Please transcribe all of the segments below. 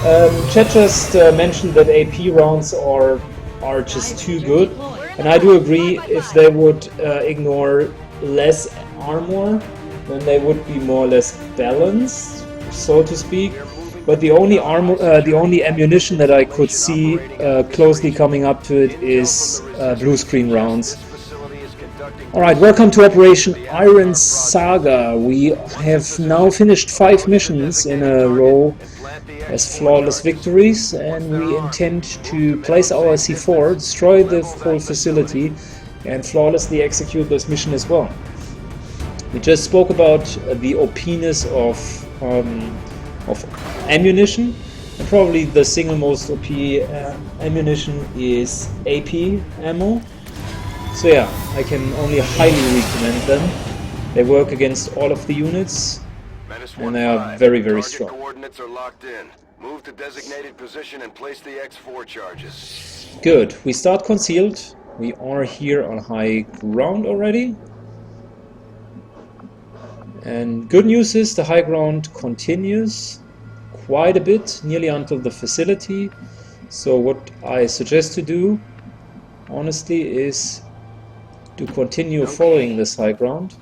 Chat just mentioned that AP rounds are just too good, and I do agree. If they would ignore less armor, then they would be more or less balanced, so to speak. But the only ammunition that I could see closely coming up to it is blue screen rounds. Alright, welcome to Operation Iron Saga. We have now finished 5 missions in a row as flawless victories, and we intend to place our C4, destroy the whole facility, and flawlessly execute this mission as well. We just spoke about the OP-ness of ammunition, and probably the single most OP ammunition is AP ammo. So yeah, I can only highly recommend them. They work against all of the units, and they are very, very strong. Coordinates are locked in. Move to designated position and place the X4 charges. Good. We start concealed. We are here on high ground already. And good news is the high ground continues quite a bit, nearly until the facility. So what I suggest to do, honestly, is to continue following this high ground.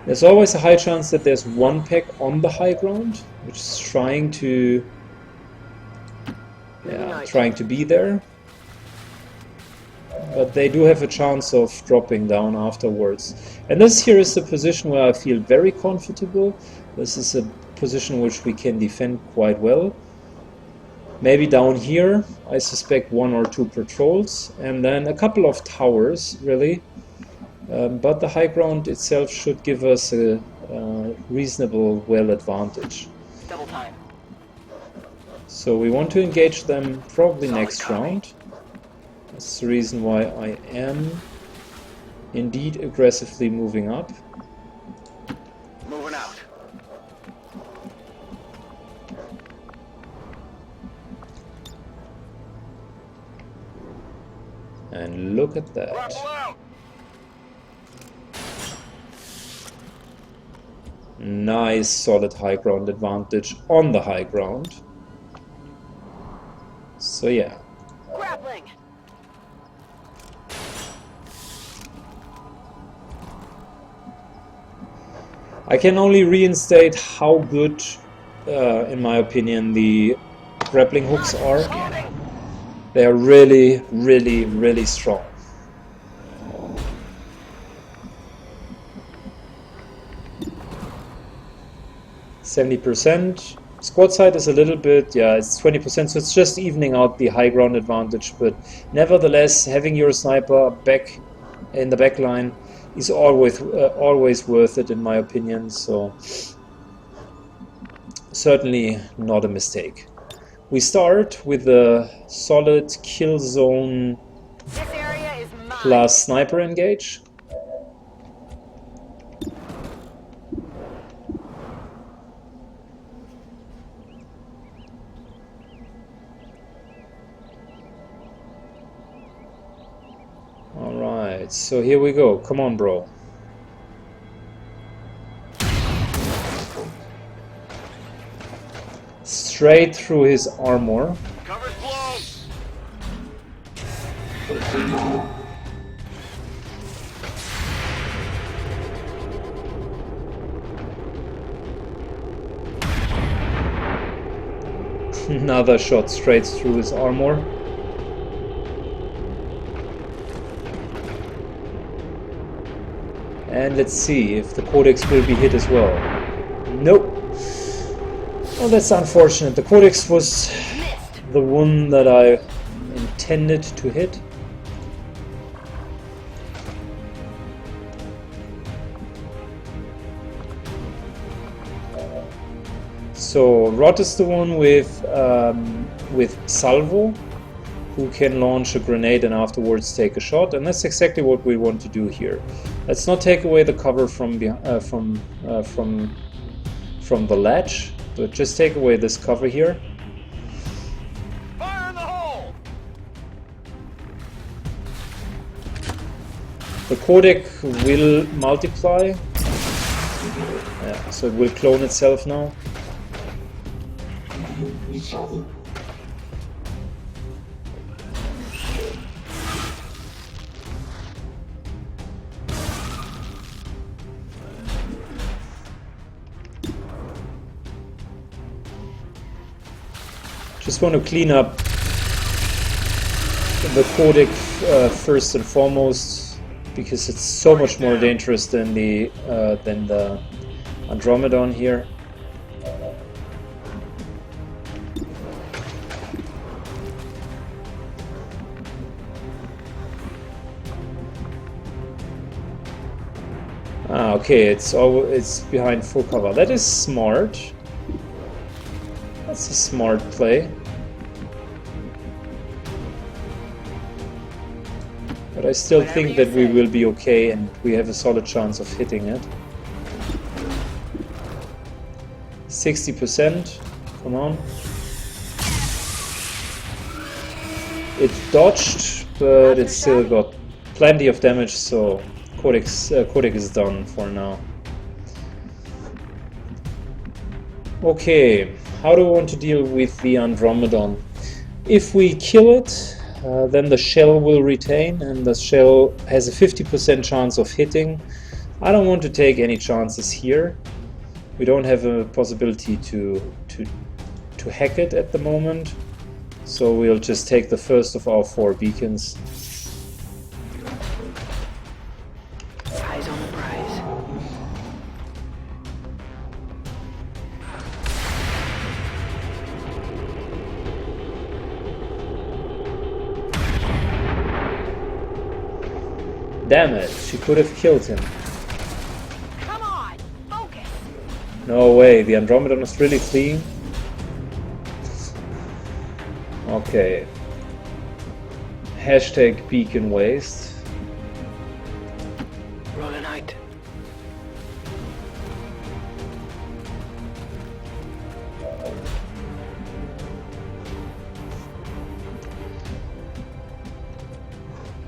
There's always a high chance that there's one pack on the high ground, which is trying to be there. But they do have a chance of dropping down afterwards. And this here is the position where I feel very comfortable. This is a position which we can defend quite well. Maybe down here, I suspect 1 or 2 patrols, and then a couple of towers, really. But the high ground itself should give us a reasonable well advantage. Double time. So we want to engage them probably next round. That's the reason why I am indeed aggressively moving up. Moving out. And look at that. Nice solid high ground advantage on the high ground. So yeah. Grappling. I can only reinstate how good, in my opinion, the grappling hooks are. They are really, really, really strong. %. Squad side is a little bit, yeah, it's 20%, so it's just evening out the high ground advantage, but nevertheless, having your sniper back in the back line is always worth it, in my opinion, so certainly not a mistake. We start with a solid kill zone plus sniper engage. Alright, so here we go. Come on, bro. Straight through his armor. Cover's blown. Another shot straight through his armor. And let's see if the Codex will be hit as well. Nope. Oh, that's unfortunate. The Codex was the one that I intended to hit. So Rod is the one with salvo, who can launch a grenade and afterwards take a shot, and that's exactly what we want to do here. Let's not take away the cover from the ledge, but just take away this cover here. Fire in the hole. The codec will multiply, Yeah, so it will clone itself now. Just want to clean up the codec first and foremost, because it's so much more dangerous than the Andromedon here. Ah, okay, it's behind full cover. That is smart. That's a smart play. But I still think that we will be okay and we have a solid chance of hitting it. 60%. Come on. It dodged, but it still got plenty of damage, so codec is done for now. Okay, how do I want to deal with the Andromedon? If we kill it, then the shell will retain, and the shell has a 50% chance of hitting. I don't want to take any chances here. We don't have a possibility to hack it at the moment, so we'll just take the first of our 4 beacons. Eyes on the prize. Damn it, she could have killed him. Come on, focus. No way, the Andromedon is really fleeing. Okay. Hashtag beacon waste. Rolling out.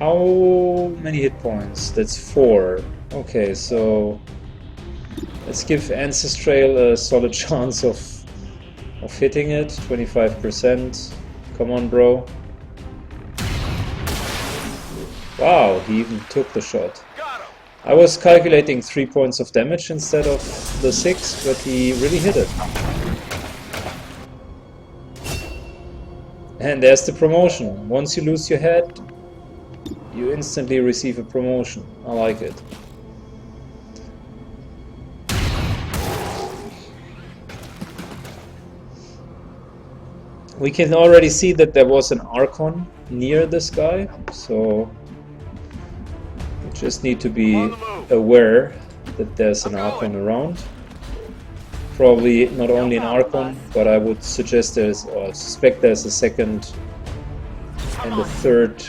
How many hit points? That's 4. Okay, so let's give Ancestral a solid chance of hitting it. 25%. Come on, bro. Wow, he even took the shot. I was calculating 3 points of damage instead of the 6, but he really hit it. And there's the promotion. Once you lose your head, you instantly receive a promotion. I like it. We can already see that there was an Archon near this guy, so we just need to be aware that there's an Archon around. Probably not only an Archon, but I would suggest suspect there's a second and a third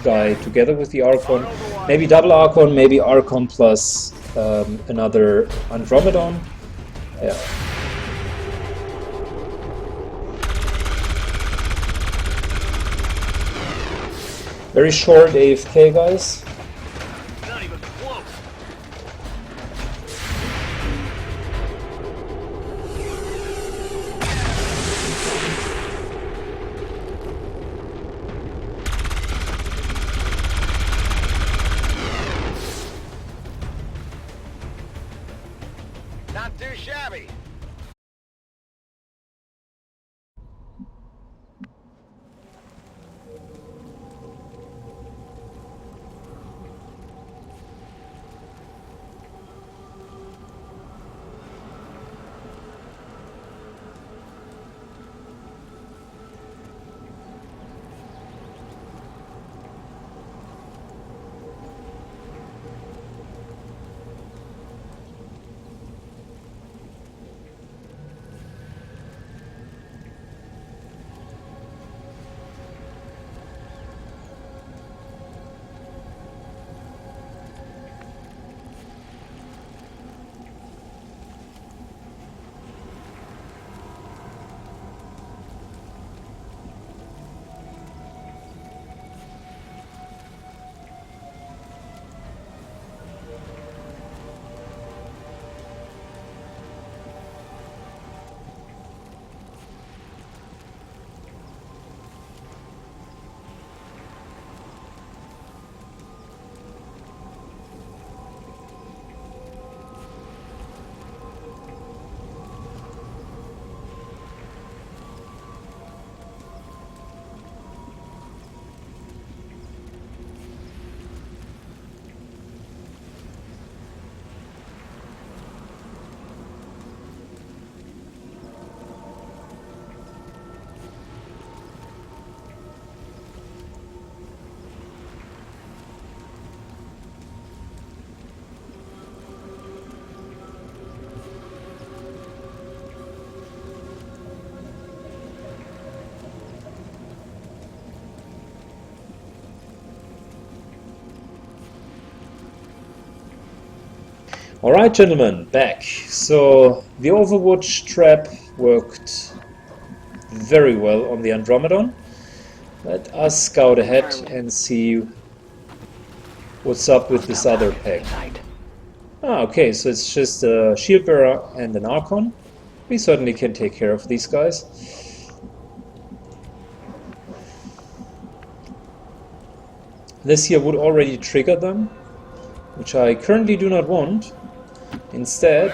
guy together with the Archon. Maybe double Archon, maybe Archon plus another Andromedon. Yeah. Very short AFK, guys. Not even close. Not too shabby. Alright, gentlemen, back. So, the Overwatch trap worked very well on the Andromedon. Let us scout ahead and see what's up with this other pack. Ah, okay, so it's just a Shield Bearer and an Archon. We certainly can take care of these guys. This here would already trigger them, which I currently do not want. Instead,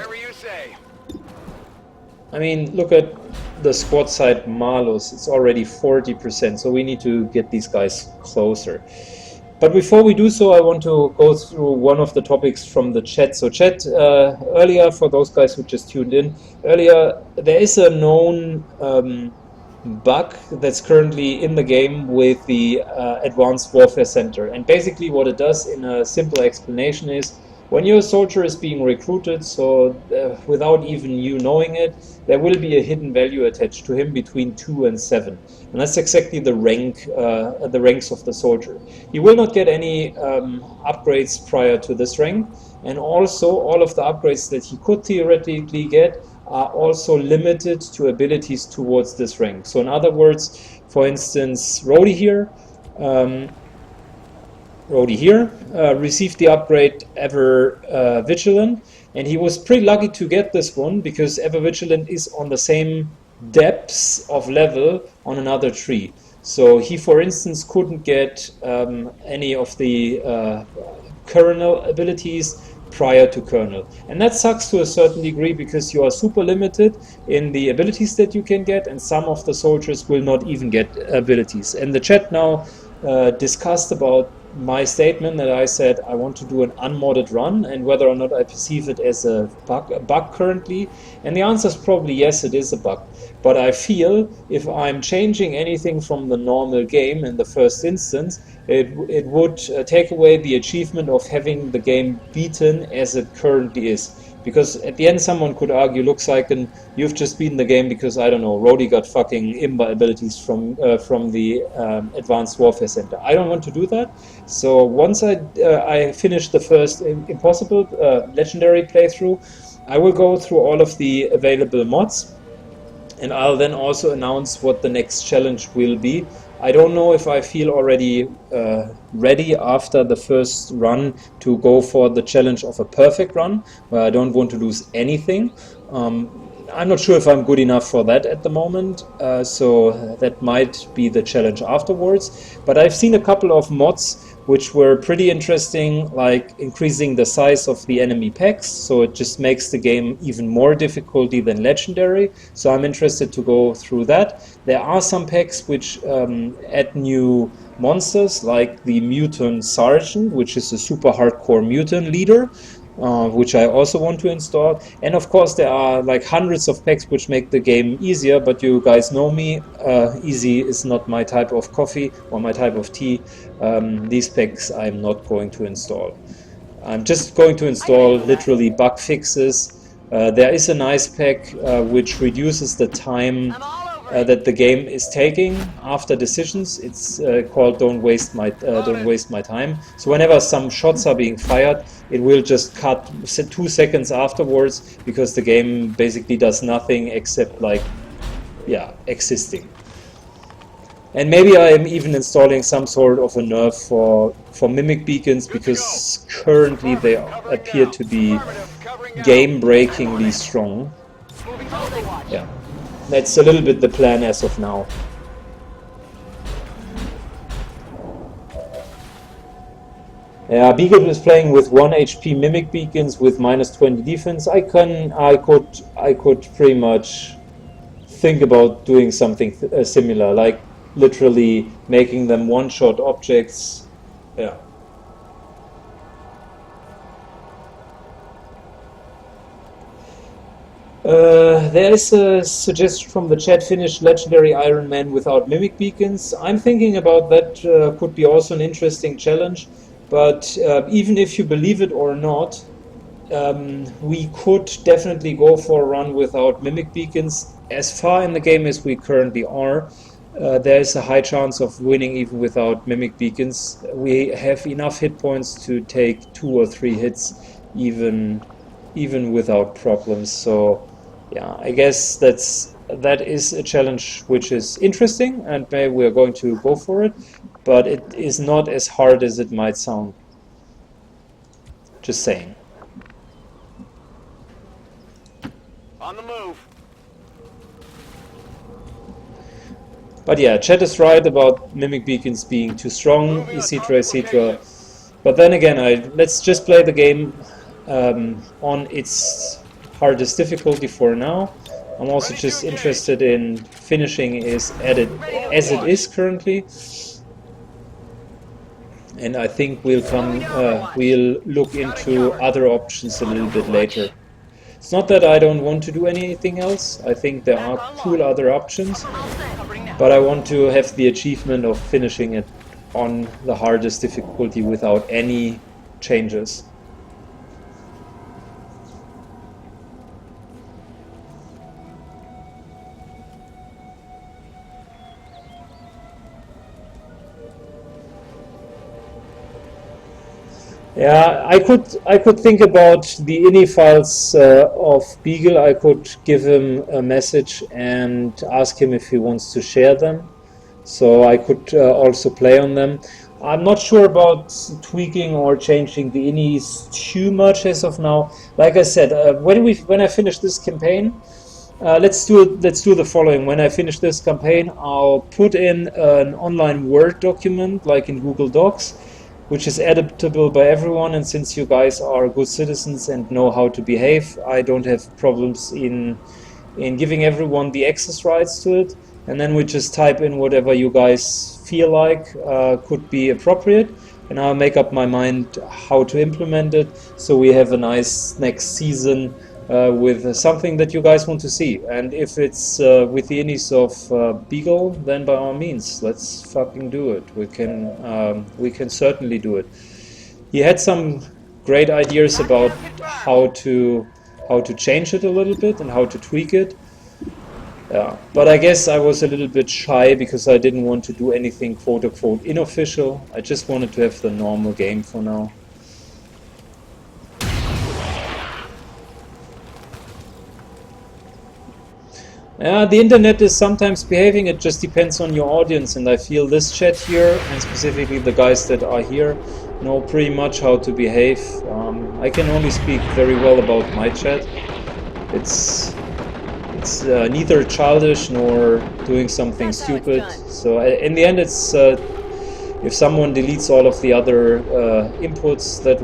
I mean, look at the squad side Malus, it's already 40%, so we need to get these guys closer. But before we do so, I want to go through one of the topics from the chat. So chat, earlier, for those guys who just tuned in, earlier there is a known bug that's currently in the game with the Advanced Warfare Center. And basically what it does in a simple explanation is, when your soldier is being recruited, so without even you knowing it, there will be a hidden value attached to him between 2 and 7. And that's exactly the ranks of the soldier. He will not get any upgrades prior to this rank, and also all of the upgrades that he could theoretically get are also limited to abilities towards this rank. So in other words, for instance, Rhodey here received the upgrade Ever Vigilant, and he was pretty lucky to get this one because Ever Vigilant is on the same depths of level on another tree. So he, for instance, couldn't get any of the kernel abilities prior to kernel, and that sucks to a certain degree because you are super limited in the abilities that you can get, and some of the soldiers will not even get abilities. And the chat now discussed about my statement that I said I want to do an unmodded run and whether or not I perceive it as a bug currently, and the answer is probably yes, it is a bug. But I feel if I'm changing anything from the normal game in the first instance, it would take away the achievement of having the game beaten as it currently is. Because at the end someone could argue, look Syken, you've just beaten the game because, I don't know, Rhodey got fucking imba abilities from the Advanced Warfare Center. I don't want to do that. So once I finish the first Impossible Legendary playthrough, I will go through all of the available mods, and I'll then also announce what the next challenge will be. I don't know if I feel already ready after the first run to go for the challenge of a perfect run, where I don't want to lose anything. I'm not sure if I'm good enough for that at the moment, so that might be the challenge afterwards. But I've seen a couple of mods which were pretty interesting, like increasing the size of the enemy packs, so it just makes the game even more difficulty than Legendary. So I'm interested to go through that. There are some packs which add new monsters, like the Mutant Sergeant, which is a super hardcore mutant leader, which I also want to install. And of course there are like hundreds of packs which make the game easier, but you guys know me, easy is not my type of coffee or my type of tea. These packs I'm not going to install. I'm just going to install literally bug fixes. There is a nice pack which reduces the time that the game is taking after decisions. It's called Don't Waste My Time. So whenever some shots are being fired, it will just cut 2 seconds afterwards, because the game basically does nothing except, like, yeah, existing. And maybe I am even installing some sort of a nerf for mimic beacons, because currently they appear to be game-breakingly strong. Yeah. That's a little bit the plan as of now. Yeah, Beagle is playing with 1 HP Mimic Beacons with -20 defense. I could pretty much think about doing something similar, like literally making them one-shot objects. Yeah. There is a suggestion from the chat, finish Legendary Ironman without Mimic Beacons. I'm thinking about that, could be also an interesting challenge, but even if you believe it or not, we could definitely go for a run without Mimic Beacons. As far in the game as we currently are, there is a high chance of winning even without Mimic Beacons. We have enough hit points to take 2 or 3 hits even even without problems. So yeah, I guess that is a challenge which is interesting, and maybe we are going to go for it, but it is not as hard as it might sound. Just saying. On the move. But yeah, chat is right about mimic beacons being too strong, etc, etc. But then again, let's just play the game on its hardest difficulty for now. I'm also just interested in finishing as it is currently, and I think we'll look into other options a little bit later. It's not that I don't want to do anything else. I think there are cool other options, but I want to have the achievement of finishing it on the hardest difficulty without any changes. Yeah, I could think about the ini files of Beagle. I could give him a message and ask him if he wants to share them, so I could also play on them. I'm not sure about tweaking or changing the inis too much as of now. Like I said, when I finish this campaign, let's do the following. When I finish this campaign, I'll put in an online Word document like in Google Docs, which is editable by everyone, and since you guys are good citizens and know how to behave, I don't have problems in giving everyone the access rights to it, and then we just type in whatever you guys feel like could be appropriate, and I'll make up my mind how to implement it, so we have a nice next season with something that you guys want to see. And if it's with the inis of Beagle, then by all means, let's fucking do it. We can certainly do it. He had some great ideas about how to change it a little bit and how to tweak it. Yeah, but I guess I was a little bit shy because I didn't want to do anything quote-unquote unofficial. I just wanted to have the normal game for now. The internet is sometimes behaving, it just depends on your audience, and I feel this chat here, and specifically the guys that are here, know pretty much how to behave. I can only speak very well about my chat. It's neither childish nor doing something stupid, so in the end it's if someone deletes all of the other inputs, that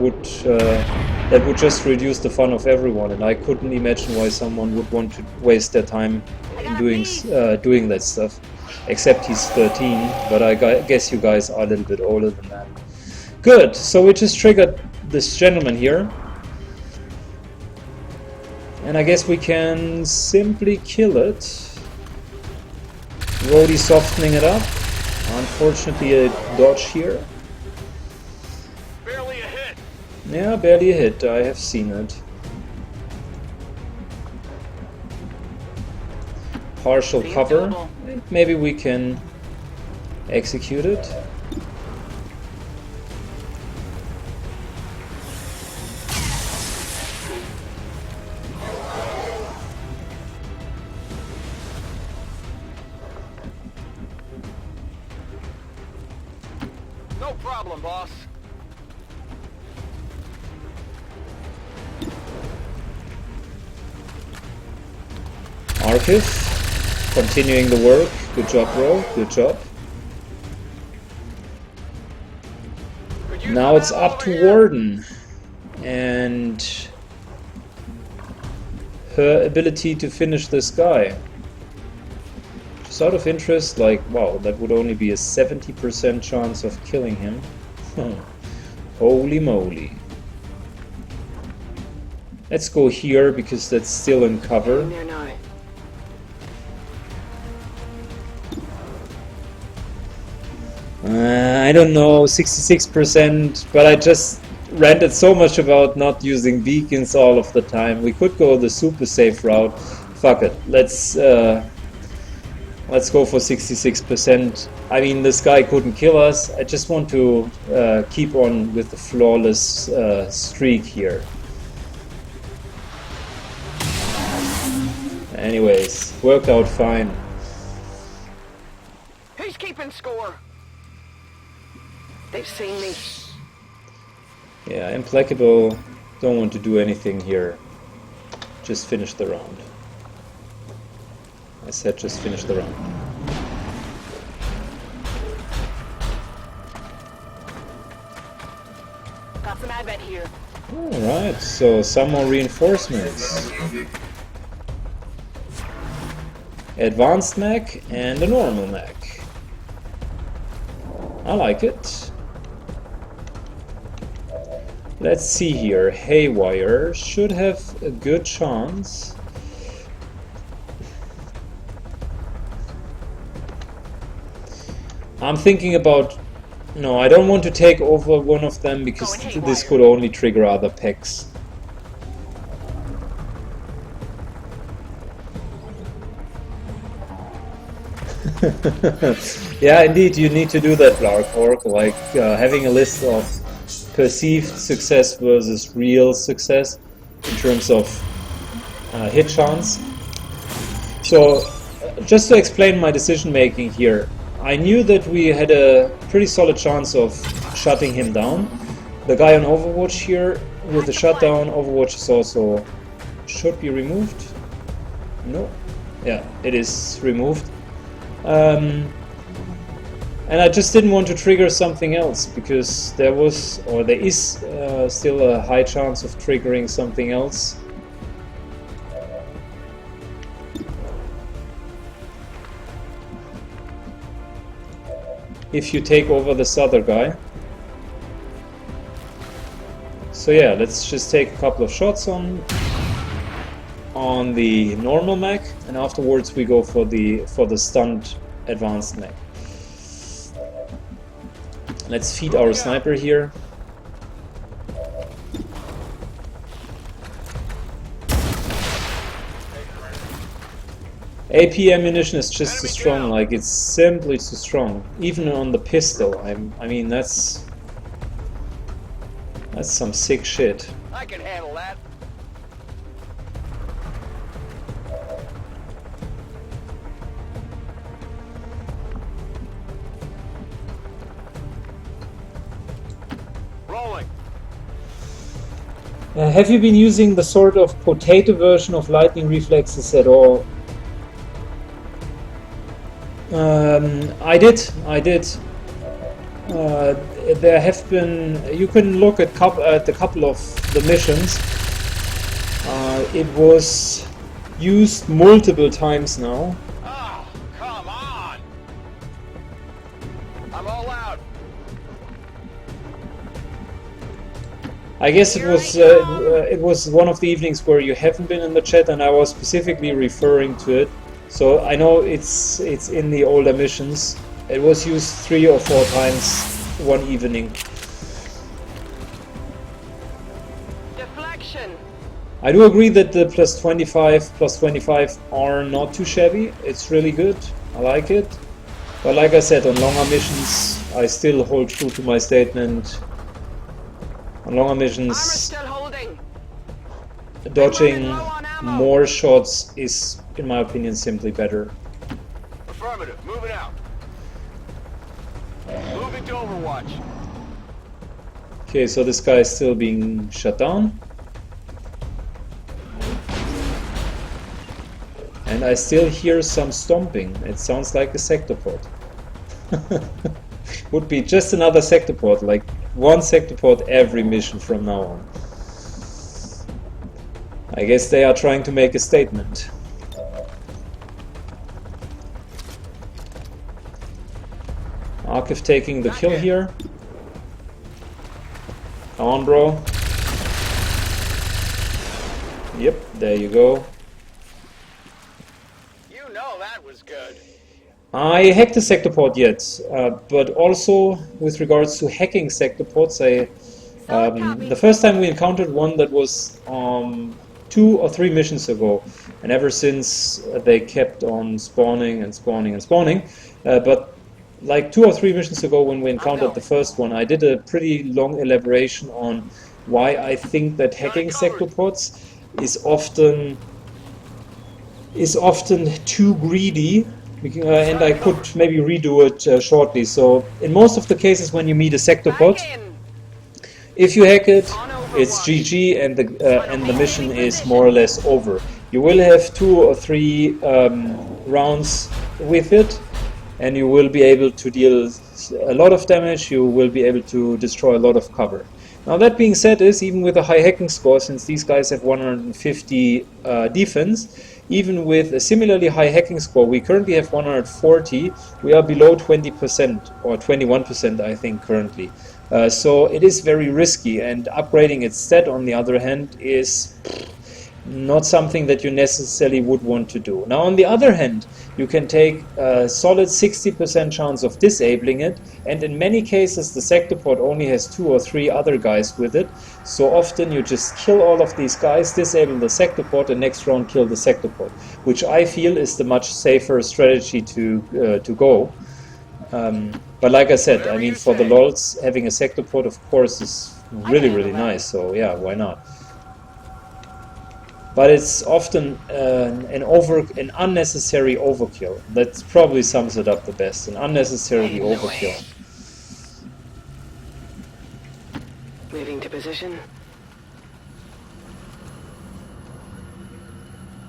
would just reduce the fun of everyone, and I couldn't imagine why someone would want to waste their time in doing that stuff. Except he's 13, but I guess you guys are a little bit older than that. Good, so we just triggered this gentleman here. And I guess we can simply kill it. Rhodey softening it up. Unfortunately a dodge here. Barely a hit. Yeah, barely a hit, I have seen it. Partial cover. Maybe we can execute it. No problem, boss. Archif, continuing the work. Good job, bro. Good job. Now it's up to Warden and her ability to finish this guy. Just out of interest, like, wow, that would only be a 70% chance of killing him. Holy moly. Let's go here because that's still in cover. I don't know, 66%, but I just ranted so much about not using beacons all of the time. We could go the super safe route. Fuck it, let's go for 66%. I mean, this guy couldn't kill us. I just want to keep on with the flawless streak here. Anyways, worked out fine. Who's keeping score? They've seen me. Yeah, Implacable don't want to do anything here. Just finish the round. I said just finish the round. Got some advent here. Alright, so some more reinforcements. Advanced mech and a normal mech. I like it. Let's see here. Haywire should have a good chance. I'm thinking about... No, I don't want to take over one of them because this could only trigger other packs. Yeah, indeed, you need to do that, Blarkork. Like having a list of perceived success versus real success in terms of hit chance. So, just to explain my decision making here, I knew that we had a pretty solid chance of shutting him down. The guy on Overwatch here with the shutdown, Overwatch is also should be removed. No, yeah, it is removed. And I just didn't want to trigger something else because there was, or there is still a high chance of triggering something else. If you take over this other guy. So yeah, let's just take a couple of shots on the normal mech, and afterwards we go for the stunned advanced mech. Let's feed our sniper here. AP ammunition is just too strong, like it's simply too strong. Even on the pistol, I mean that's some sick shit. I can handle that. Rolling. Have you been using the sort of potato version of lightning reflexes at all? I did. There have been. You can look at a couple of the missions. It was used multiple times now. Oh, come on! I'm all out. I guess it was one of the evenings where you haven't been in the chat, and I was specifically referring to it. So I know it's in the older missions. It was used 3 or 4 times one evening. Deflection. I do agree that the plus 25 are not too shabby. It's really good. I like it. But like I said, on longer missions, I still hold true to my statement. On longer missions, Still holding. dodging more shots is, in my opinion, simply better. Affirmative. Moving out. Moving to Overwatch. Okay, so this guy is still being shut down. And I still hear some stomping. It sounds like a sector port. Would be just another sector port, like one sector port every mission from now on. I guess they are trying to make a statement. Archive taking the kill here. Come on, bro. Yep, there you go. You know that was good. I hacked the sector port yet, but also with regards to hacking sector ports, the first time we encountered one that was 2 or 3 missions ago, and ever since they kept on spawning and spawning and spawning. But like 2 or 3 missions ago when we encountered the first one, I did a pretty long elaboration on why I think that hacking sector ports is often is often too greedy, and I could maybe redo it shortly. So in most of the cases when you meet a sectopod, if you hack it, it's GG, and the mission is more or less over. You will have 2 or 3 rounds with it, and you will be able to deal a lot of damage. You will be able to destroy a lot of cover. Now that being said, even with a high hacking score, since these guys have 150 defense, even with a similarly high hacking score, we currently have 140, we are below 20% or 21% I think currently. So it is very risky, and upgrading its stat on the other hand is not something that you necessarily would want to do. Now on the other hand, you can take a solid 60% chance of disabling it, and in many cases the sectopod only has 2 or 3 other guys with it, so often you just kill all of these guys, disable the sectopod, and next round kill the sectopod, which I feel is the much safer strategy to go. But like I said, I mean, for the lols, having a sectopod of course is really nice, so yeah, why not? But it's often an unnecessary overkill. That probably sums it up the best. An unnecessarily overkill. Moving to position.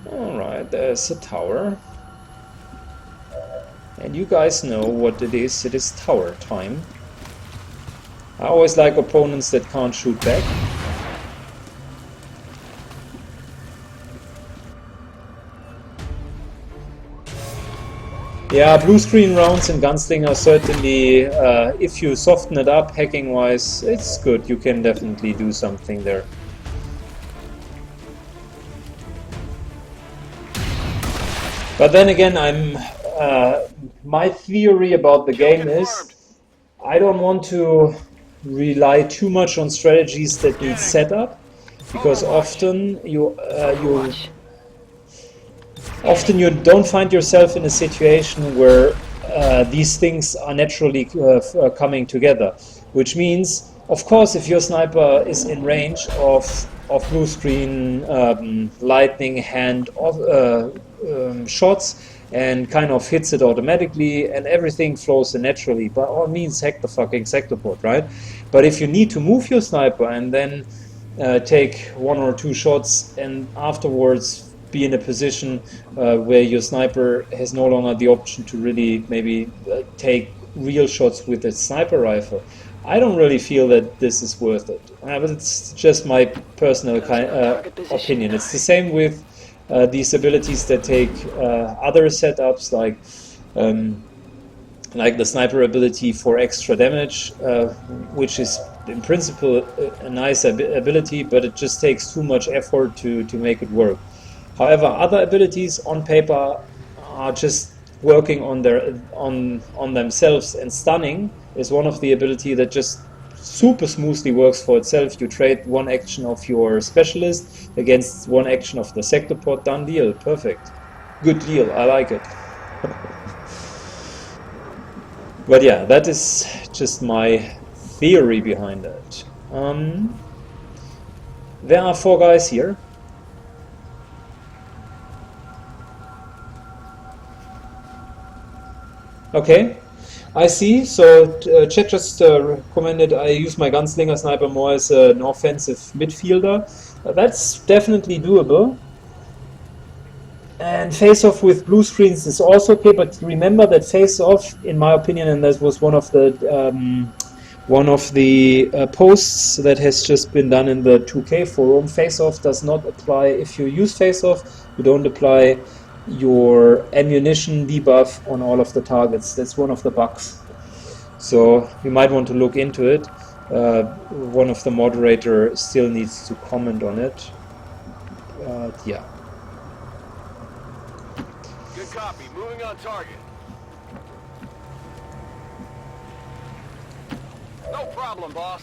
Alright, there's a tower. And you guys know what it is. It is tower time. I always like opponents that can't shoot back. Yeah, blue screen rounds in Gunslinger certainly, if you soften it up hacking wise, it's good. You can definitely do something there. But then again, my theory about the game is I don't want to rely too much on strategies that need setup, because often you don't find yourself in a situation where these things are naturally coming together. Which means, of course, if your sniper is in range of blue screen, lightning hand shots and kind of hits it automatically and everything flows naturally, by all means hack the fucking sectopod, right? But if you need to move your sniper and then take 1 or 2 shots and afterwards be in a position where your sniper has no longer the option to really maybe take real shots with a sniper rifle, I don't really feel that this is worth it. But it's just my personal opinion. It's the same with these abilities that take other setups, like the sniper ability for extra damage, which is in principle a nice ability, but it just takes too much effort to make it work. However, other abilities on paper are just working on themselves, and stunning is one of the ability that just super smoothly works for itself. You trade 1 action of your specialist against 1 action of the sectopod, done deal, perfect. Good deal, I like it. But yeah, that is just my theory behind it. There are 4 guys here. Okay, I see. So chat just recommended I use my gunslinger sniper more as an offensive midfielder. That's definitely doable. And face-off with blue screens is also okay, but remember that face-off, in my opinion, and that was one of the posts that has just been done in the 2K forum, face-off does not apply. If you use face-off, you don't apply your ammunition debuff on all of the targets. That's one of the bugs. So you might want to look into it. One of the moderators still needs to comment on it. Yeah. Good copy. Moving on target. No problem, boss.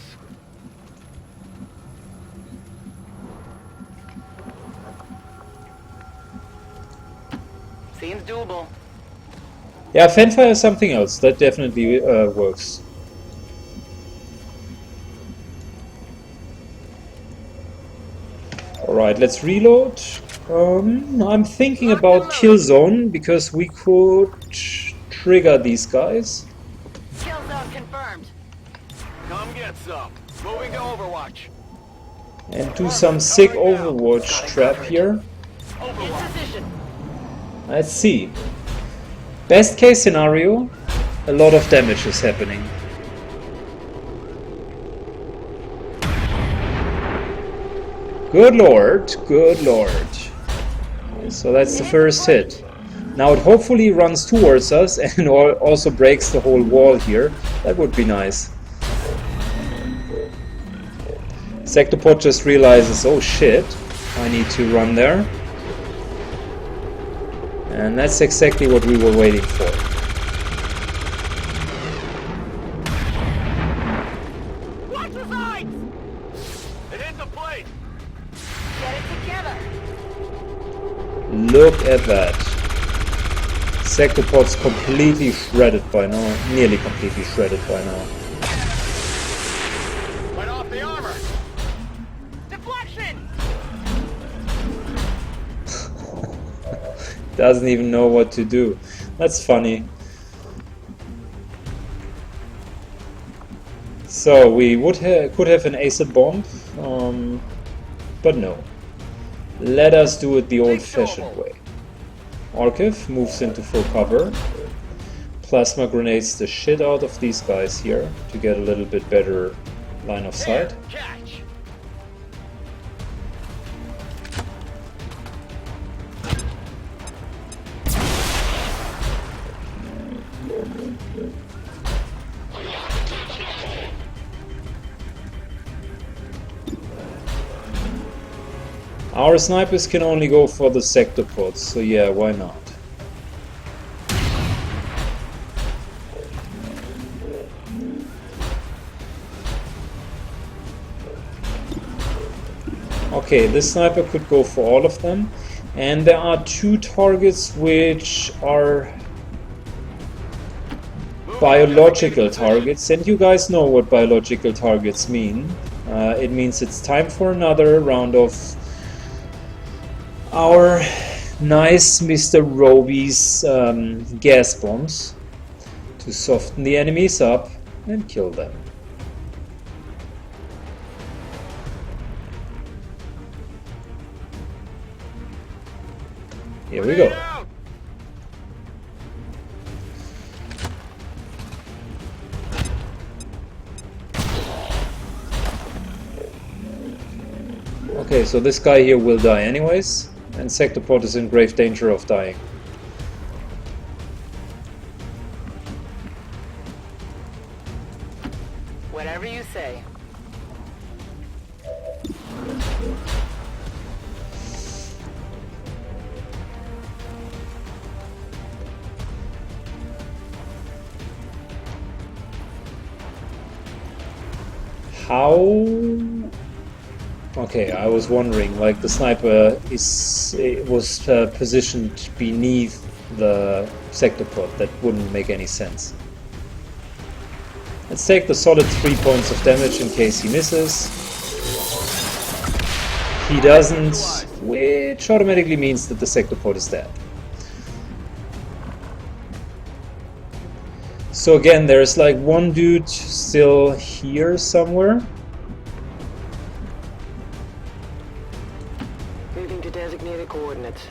Seems doable. Yeah, fanfare is something else. That definitely works. Alright, let's reload. I'm thinking about kill zone because we could trigger these guys. Kill zone confirmed. Come get some. Moving to Overwatch. And do some sick Overwatch trap here. In position. Let's see. Best case scenario, a lot of damage is happening. Good lord, good lord. So that's the first hit. Now it hopefully runs towards us and also breaks the whole wall here. That would be nice. Sectopod just realizes, oh shit, I need to run there. And that's exactly what we were waiting for. Watch the sides! It hit the plate. Get it together. Look at that. Sectopod's completely shredded by now. Nearly completely shredded by now. Went off the armor. Deflection! Doesn't even know what to do. That's funny. So we could have an acid bomb, but no. Let us do it the old-fashioned way. Archive moves into full cover. Plasma grenades the shit out of these guys here to get a little bit better line of sight. Catch. Our snipers can only go for the sectopods, so yeah, why not? Okay, this sniper could go for all of them, and there are two targets which are biological targets, and you guys know what biological targets mean. It means it's time for another round of our nice Mr. Roby's gas bombs to soften the enemies up and kill them. Here we go. Okay, so this guy here will die anyways, and Sectopod is in grave danger of dying. Whatever you say. How? Okay, I was wondering, like the sniper was positioned beneath the sectopod. That wouldn't make any sense. Let's take the solid 3 points of damage in case he misses. He doesn't, which automatically means that the sectopod is dead. So again, there's like one dude still here somewhere. Moving to designated coordinates.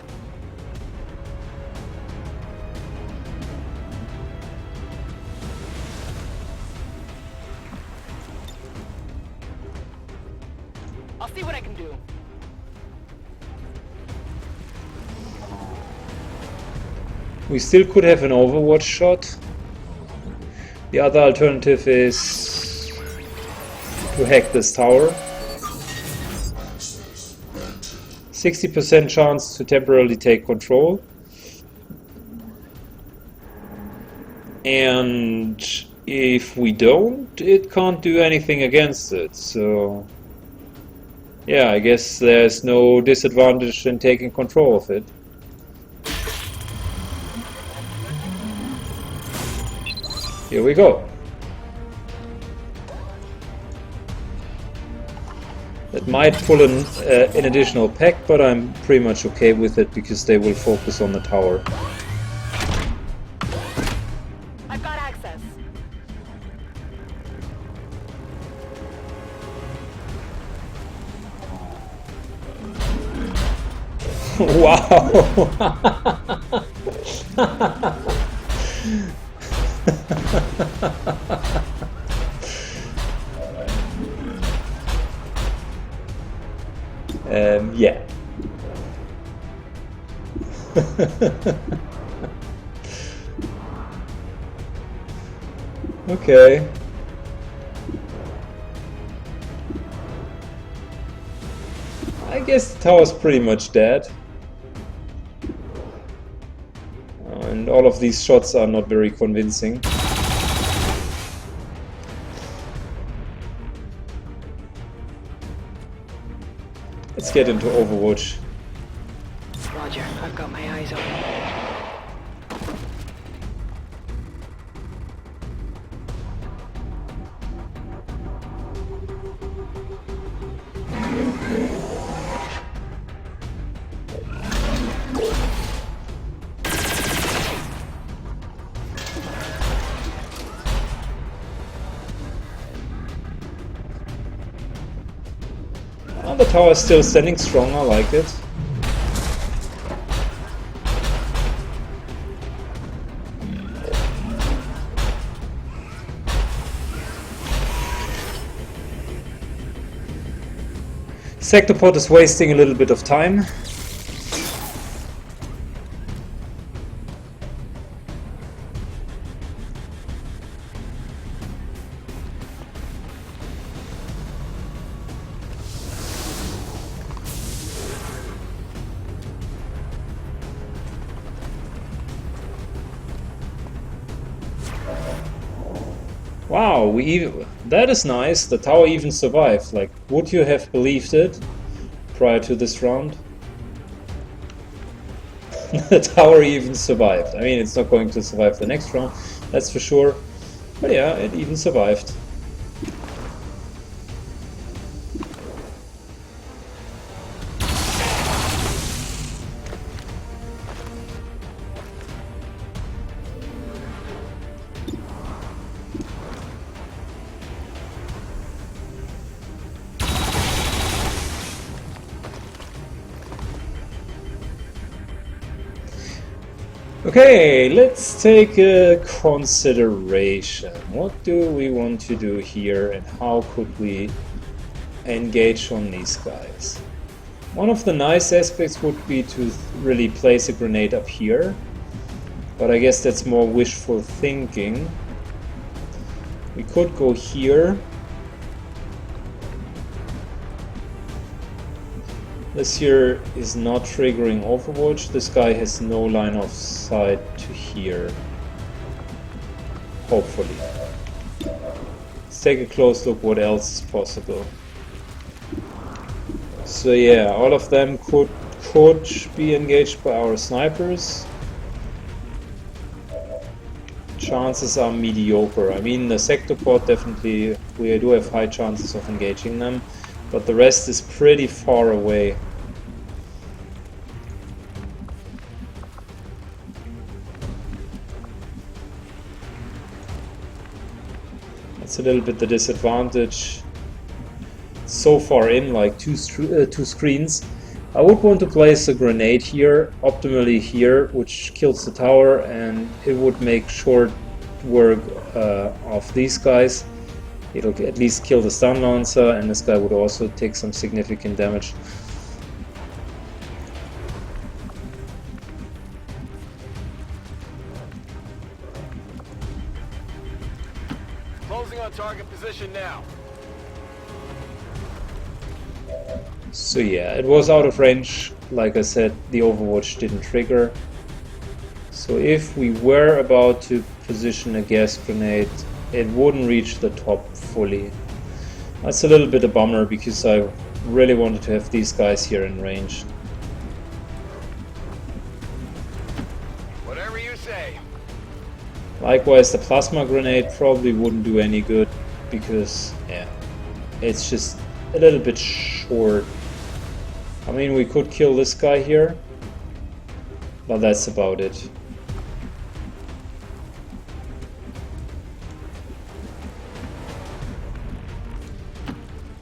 I'll see what I can do. We still could have an Overwatch shot. The other alternative is to hack this tower. 60% chance to temporarily take control. And if we don't, it can't do anything against it. So yeah, I guess there's no disadvantage in taking control of it. Here we go. The It might pull an additional pack, but I'm pretty much okay with it because they will focus on the tower. I've got access. Wow! Yeah. Okay. I guess the tower's pretty much dead. And all of these shots are not very convincing. Let's get into Overwatch. Roger, I've got my eyes on. Oh, the tower is still standing strong, I like it. Sectopod is wasting a little bit of time. Wow, that is nice. The tower even survived. Like, would you have believed it prior to this round? The tower even survived. I mean, it's not going to survive the next round, that's for sure. But yeah, it even survived. Okay, let's take a consideration. What do we want to do here and how could we engage on these guys? One of the nice aspects would be to really place a grenade up here, but I guess that's more wishful thinking. We could go here. This here is not triggering Overwatch. This guy has no line of sight to here. Hopefully. Let's take a close look what else is possible. So yeah, all of them could be engaged by our snipers. Chances are mediocre. I mean, the Sectopod definitely, we do have high chances of engaging them. But the rest is pretty far away. That's a little bit the disadvantage. So far in, like two screens. I would want to place a grenade here, optimally here, which kills the tower, and it would make short work of these guys. It'll at least kill the stun lancer, and this guy would also take some significant damage. Closing on target position now. So yeah, it was out of range. Like I said, the Overwatch didn't trigger. So if we were about to position a gas grenade, it wouldn't reach the top fully. That's a little bit a bummer because I really wanted to have these guys here in range. Whatever you say. Likewise, the plasma grenade probably wouldn't do any good because, yeah, it's just a little bit short. I mean, we could kill this guy here, but that's about it.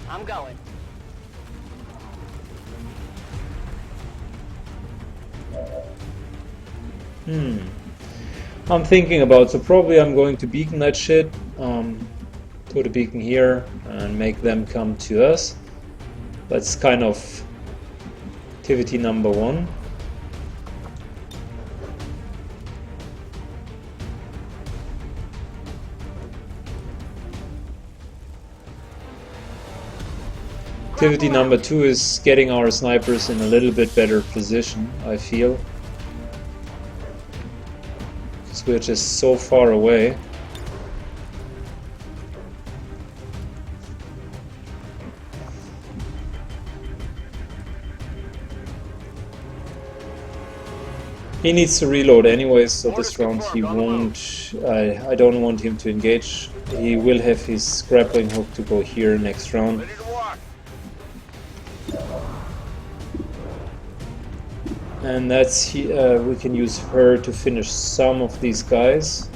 I'm going. I'm thinking about, so probably I'm going to beacon that shit, put a beacon here and make them come to us. That's kind of activity number 1. Activity number 2 is getting our snipers in a little bit better position, I feel. Because we're just so far away. He needs to reload anyways, so this round he won't. I don't want him to engage. He will have his grappling hook to go here next round. And that's we can use her to finish some of these guys.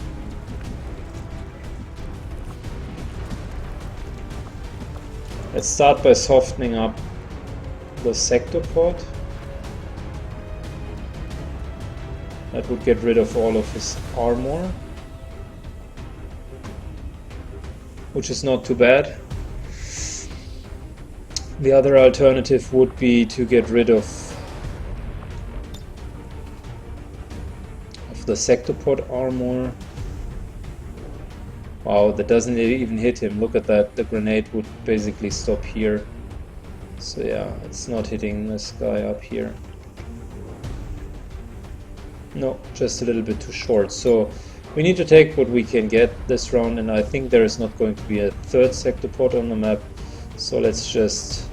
Let's start by softening up the sector pod. That would get rid of all of his armor, which is not too bad. The other alternative would be to get rid of the sector pod armor. Wow, that doesn't even hit him. Look at that. The grenade would basically stop here. So yeah, it's not hitting this guy up here. No, just a little bit too short. So we need to take what we can get this round, and I think there is not going to be a third sector pod on the map. So let's just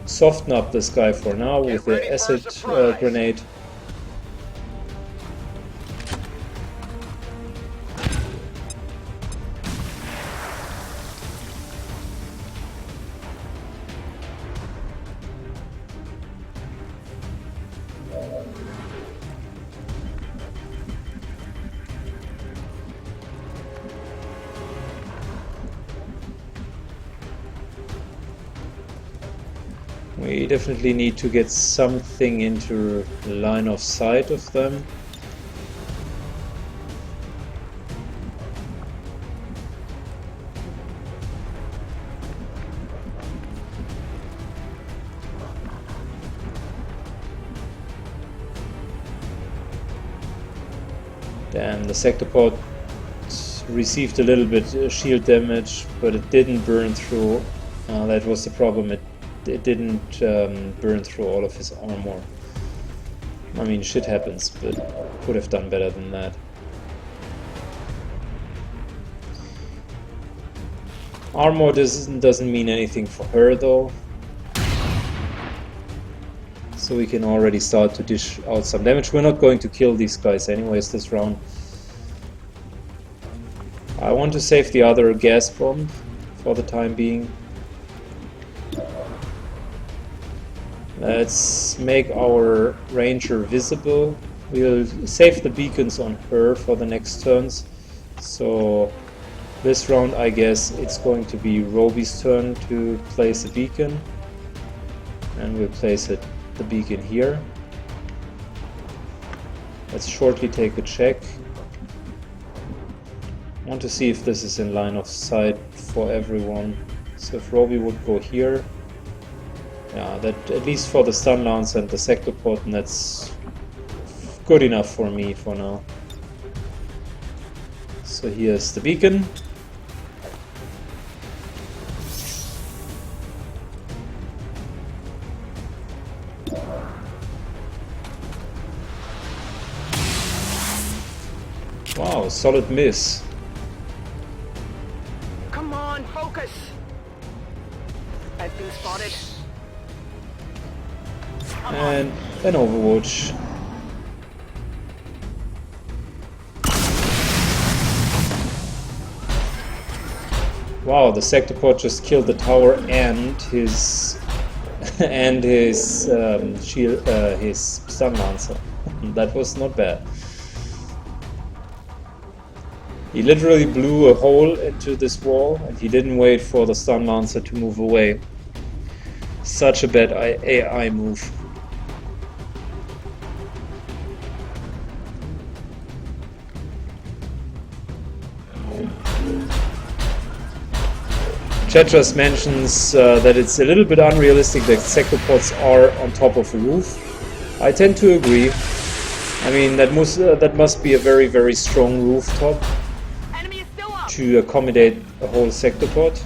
soften up this guy for now with the acid grenade. We definitely need to get something into line of sight of them. Damn, the sector pod received a little bit shield damage, but it didn't burn through. That was the problem. It didn't burn through all of his armor. I mean, shit happens, but could have done better than that. Armor doesn't mean anything for her though. So we can already start to dish out some damage. We're not going to kill these guys anyways this round. I want to save the other gas bomb for the time being. Let's make our ranger visible. We'll save the beacons on her for the next turns. So this round I guess it's going to be Roby's turn to place a beacon. And we'll place the beacon here. Let's shortly take a check. I want to see if this is in line of sight for everyone. So if Roby would go here. Yeah, that at least for the stun lance and the sector pod, and that's good enough for me for now. So here's the beacon. Wow, solid miss. Come on, focus. I've been spotted. And an Overwatch. Wow, the sectopod just killed the tower and his and his shield, his stun lancer. That was not bad. He literally blew a hole into this wall, and he didn't wait for the stun lancer to move away. Such a bad AI move. Chat just mentions that it's a little bit unrealistic that sectopods are on top of a roof. I tend to agree. I mean, that must be a very, very strong rooftop to accommodate a whole sectopod.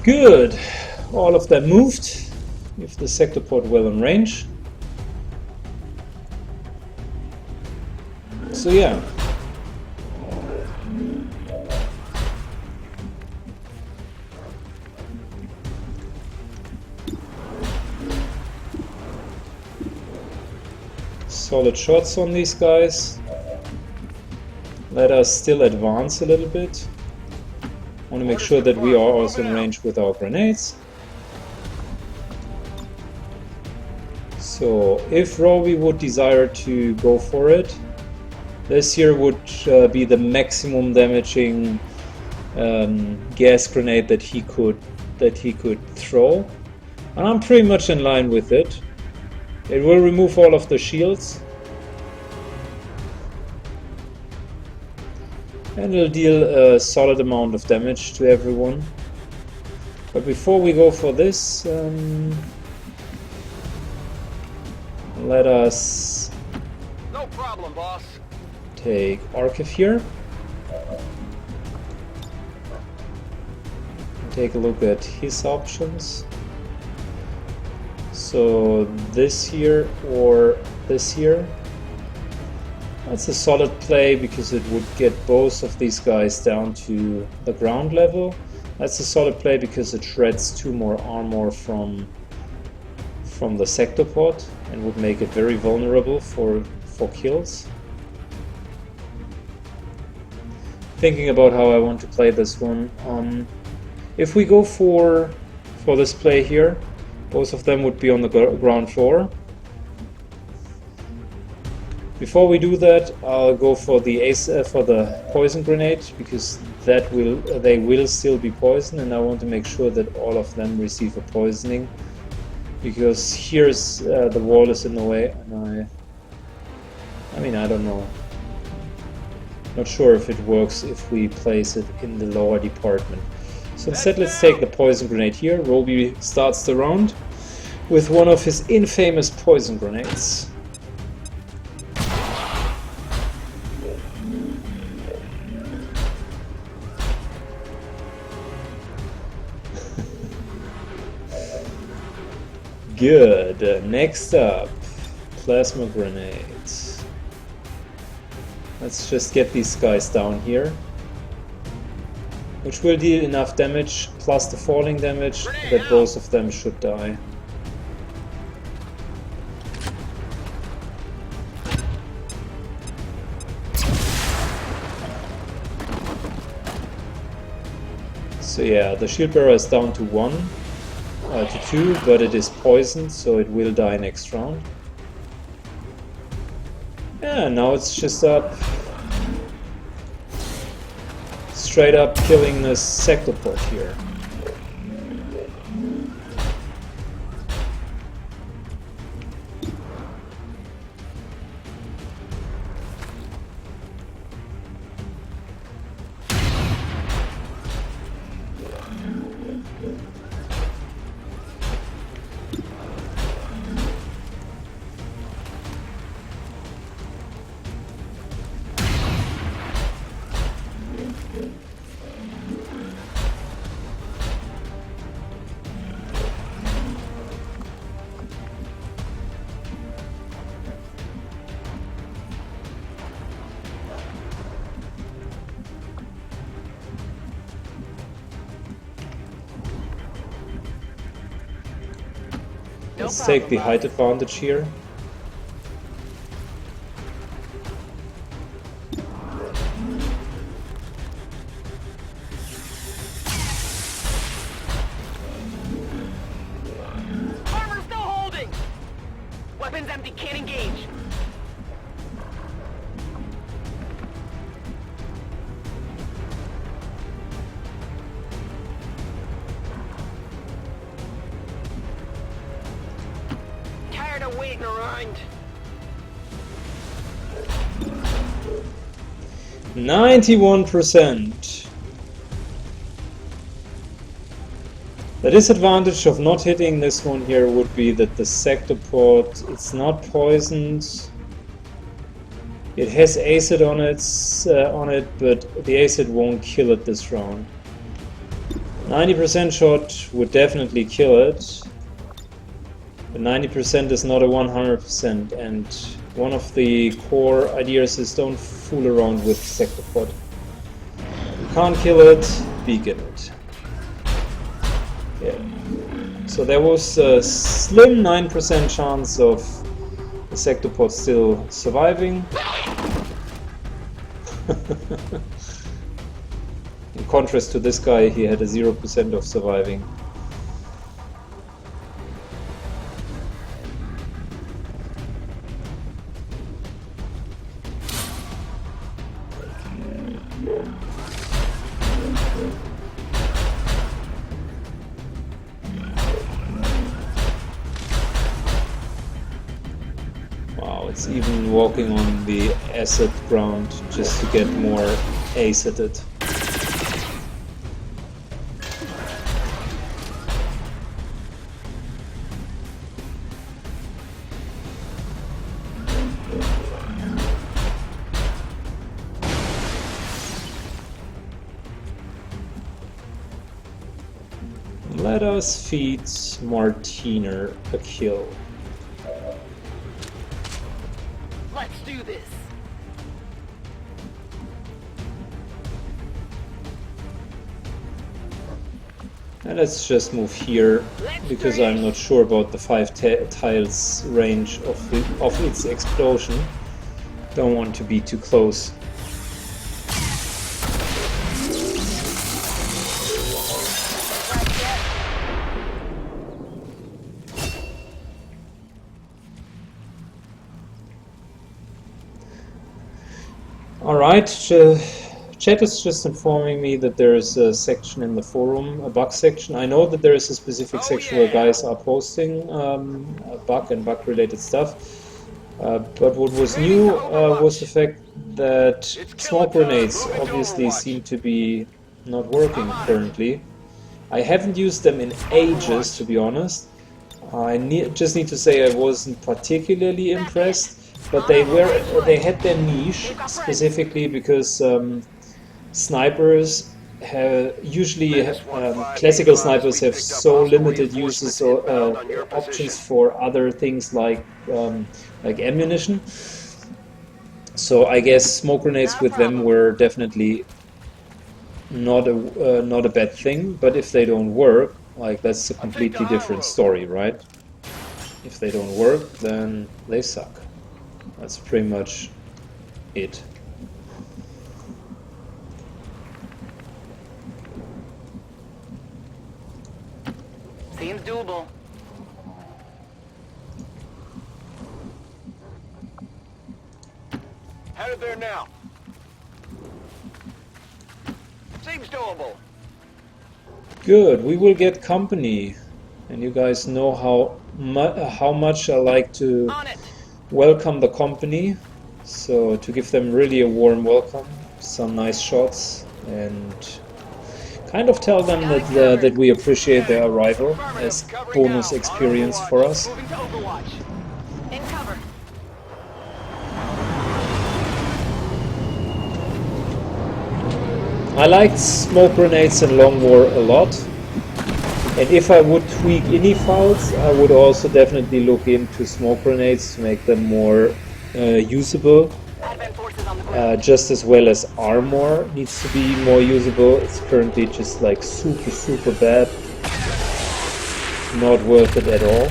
Good. All of them moved. If the sectopod well in range. So yeah. Solid shots on these guys. Let us still advance a little bit. I want to make sure that we are also in range with our grenades. So if Roby would desire to go for it, this here would be the maximum damaging gas grenade that he could throw, and I'm pretty much in line with it. It will remove all of the shields. And it'll deal a solid amount of damage to everyone. But before we go for this, let us No problem, boss. take Archive here. Take a look at his options. So this here or this here. That's a solid play because it would get both of these guys down to the ground level. That's a solid play because it shreds 2 more armor from the sectopod and would make it very vulnerable for kills. Thinking about how I want to play this one. If we go for this play here, both of them would be on the ground floor. Before we do that, I'll go for the poison grenade because they will still be poisoned, and I want to make sure that all of them receive a poisoning because here's the wall is in the way, and I mean I don't know. Not sure if it works if we place it in the lower department. So instead, let's take the poison grenade here. Roby starts the round with one of his infamous poison grenades. Good. Next up, plasma grenades. Let's just get these guys down here, which will deal enough damage plus the falling damage that both of them should die. So yeah, the shield bearer is down to 1. To 2, but it is poisoned, so it will die next round. Yeah, now it's just up. Straight up killing this sectopod here. Let's take the height advantage here. Armor still holding! Weapons empty, can't engage. Tired of waiting around. 91%. The disadvantage of not hitting this one here would be that the sector pod, it's not poisoned. It has acid on it, but the acid won't kill it this round. 90% shot would definitely kill it. But 90% is not a 100%, and one of the core ideas is don't fool around with sector pod. You can't kill it, beacon it. Yeah. So there was a slim 9% chance of the sector pod still surviving. In contrast to this guy, he had a 0% of surviving. Wow, it's even walking on the acid ground just to get more ace at it. Let us feed Martiner a kill. Let's do this. And let's just move here, because I'm not sure about the 5 tiles range of its explosion. Don't want to be too close. Alright, chat is just informing me that there is a section in the forum, a bug section. I know that there is a specific section where guys are posting bug and bug related stuff. But what was new was the fact that smoke grenades obviously seem to be not working currently. I haven't used them in ages, to be honest. I just need to say I wasn't particularly impressed. But they had their niche specifically because snipers usually classical snipers have so limited uses or options for other things like ammunition. So I guess smoke grenades with them were definitely not a bad thing. But if they don't work, like that's a completely different story, right? If they don't work, then they suck. That's pretty much it. Seems doable. Headed there now. Seems doable. Good, we will get company. And you guys know how much I like to welcome the company, so to give them really a warm welcome, some nice shots, and kind of tell them that we appreciate their arrival as bonus experience for us. Moving to Overwatch. In cover. I liked smoke grenades in Long War a lot, and if I would tweak ini files, I would also definitely look into smoke grenades to make them more usable. Just as well as armor needs to be more usable. It's currently just like super bad. Not worth it at all.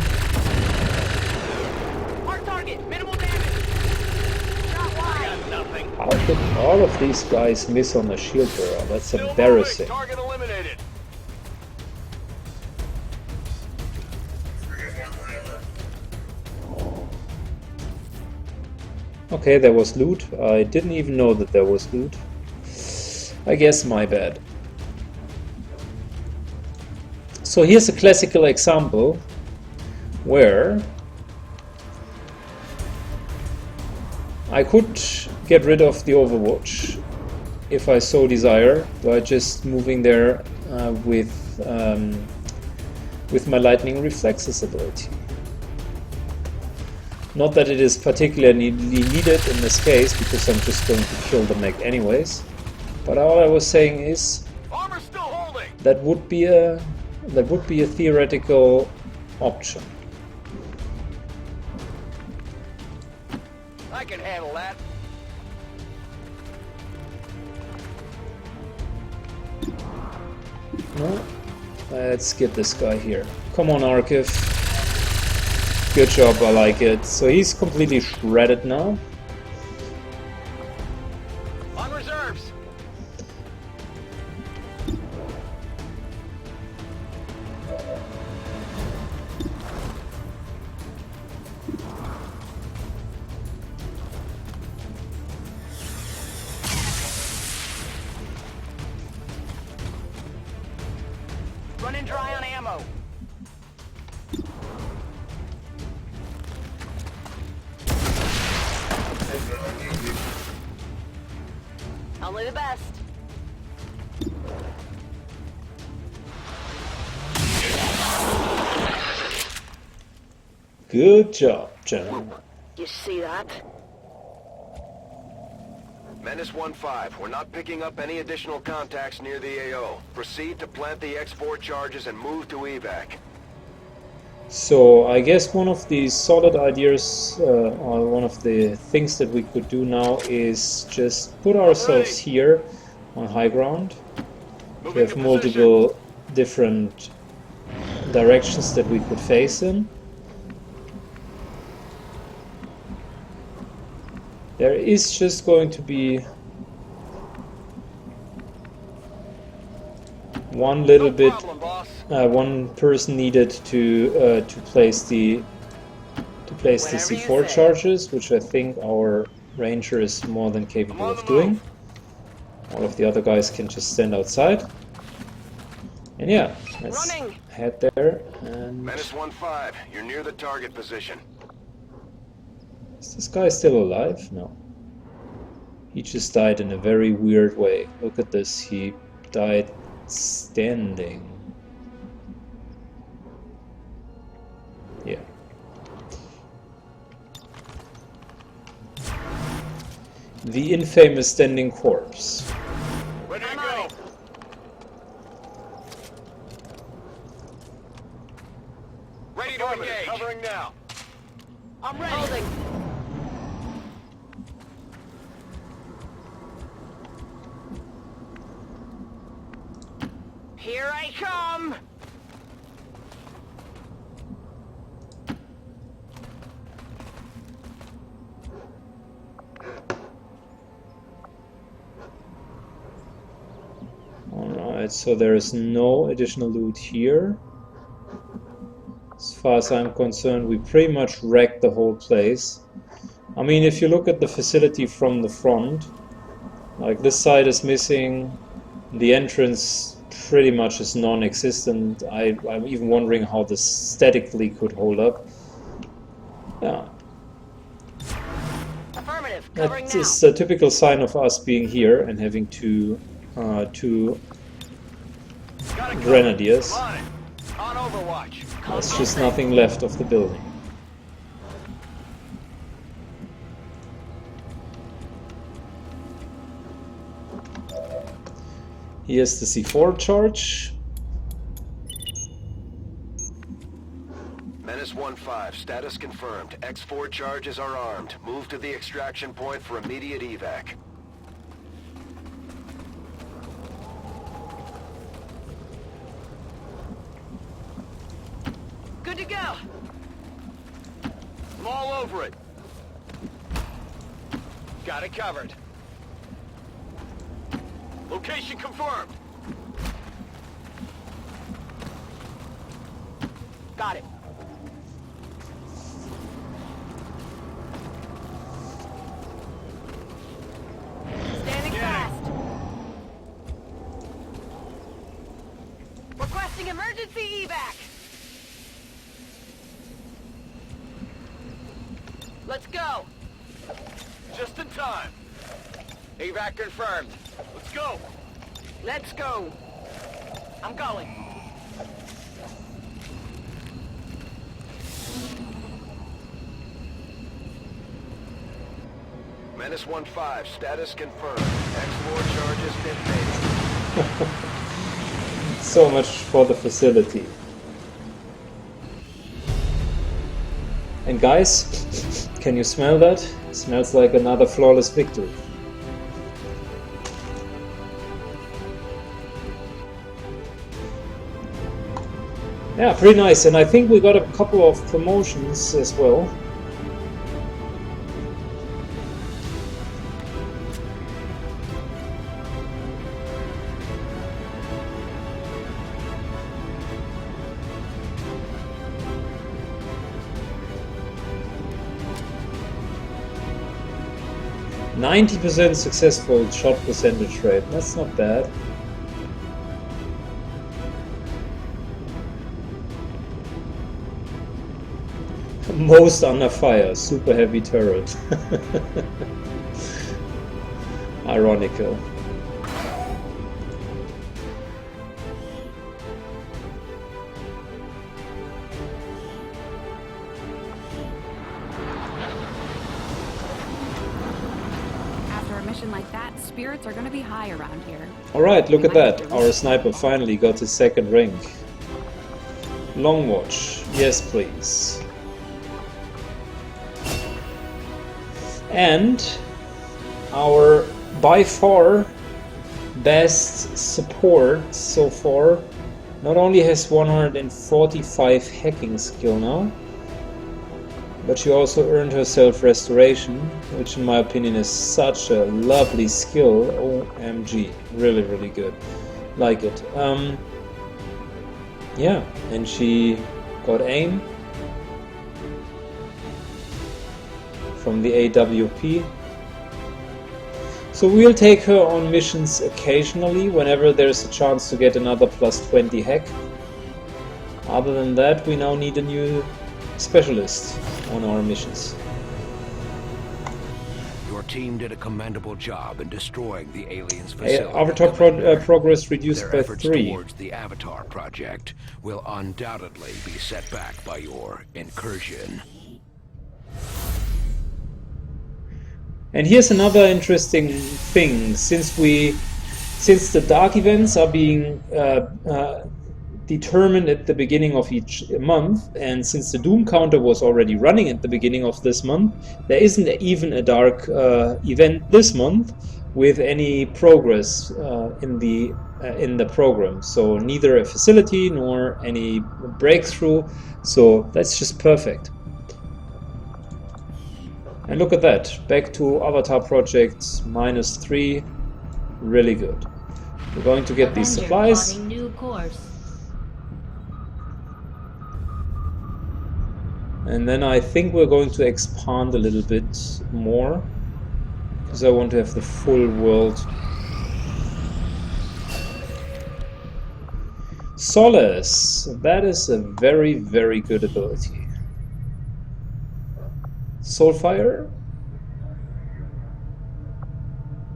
could all of these guys miss on the shield bearer? That's Still embarrassing. moving. Target eliminated. Okay, there was loot. I didn't even know that there was loot. I guess my bad. So here's a classical example where I could get rid of the Overwatch if I so desire by just moving there with my lightning reflexes ability. Not that it is particularly needed in this case, because I'm just going to kill the mech anyways. But all I was saying is Armor still holding. that would be a theoretical option. I can handle that. No, let's get this guy here. Come on, Archive. Good job, I like it. So he's completely shredded now. On reserves. Running dry on ammo. Only the best. Good job, gentlemen. You see that? Menace 1-5. We're not picking up any additional contacts near the AO. Proceed to plant the X4 charges and move to evac. So I guess one of the solid ideas, or one of the things that we could do now is just put ourselves here on high ground. We have multiple different directions that we could face in. There is just going to be one little bit, one person needed to place the C4 charges, which I think our ranger is more than capable of doing. All of the other guys can just stand outside. And yeah, let's head there. And Menace 1-5. You're near the target position. is this guy still alive? No. He just died in a very weird way. Look at this. He died standing. Yeah. The infamous standing corpse. Ready to go. Ready to engage. Covering now. I'm ready. Holding. Here I come. Alright, so there is no additional loot here. As far as I'm concerned, we pretty much wrecked the whole place. I mean, if you look at the facility from the front, like this side is missing, the entrance pretty much is non-existent. I'm even wondering how this statically could hold up. Yeah. Affirmative. Covering That now. is a typical sign of us being here and having two Grenadiers. On it. On Overwatch. There's just nothing left of the building. Here's the C4 charge. Menace 1-5. Status confirmed. X4 charges are armed. Move to the extraction point for immediate evac. Good to go. I'm all over it. Got it covered. Location confirmed. Got it. Standing fast. Requesting emergency evac. Let's go. Just in time. Evac confirmed. Let's go. Let's go. I'm going. Menace 1-5, status confirmed. X4 charges detonated. So much for the facility. And guys, can you smell that? It smells like another flawless victory. Yeah, pretty nice. And I think we got a couple of promotions as well. %90 successful shot percentage rate. That's not bad. Most under fire. Super heavy turret. Ironical. Like that, spirits are going to be high around here. Alright, look at that. Our sniper finally got his second rank. Long watch. Yes, please. And our by far best support so far not only has 145 hacking skill now, but she also earned herself restoration, which in my opinion is such a lovely skill. OMG, really, really good. Like it. Yeah, and she got aim from the AWP. So we'll take her on missions occasionally, whenever there's a chance to get another +20 hack. Other than that, we now need a new specialist on our missions. Your team did a commendable job in destroying the aliens' facility. Avatar progress reduced Their by efforts 3. towards the Avatar project will undoubtedly be set back by your incursion. And here's another interesting thing. Since the dark events are being determined at the beginning of each month, and since the Doom counter was already running at the beginning of this month, there isn't even a dark event this month with any progress in the program. So neither a facility nor any breakthrough. So that's just perfect. And look at that, back to Avatar project -3, really good. We're going to get these supplies. New course. And then I think we're going to expand a little bit more, because I want to have the full world. Solace, that is a very, very good ability. Soulfire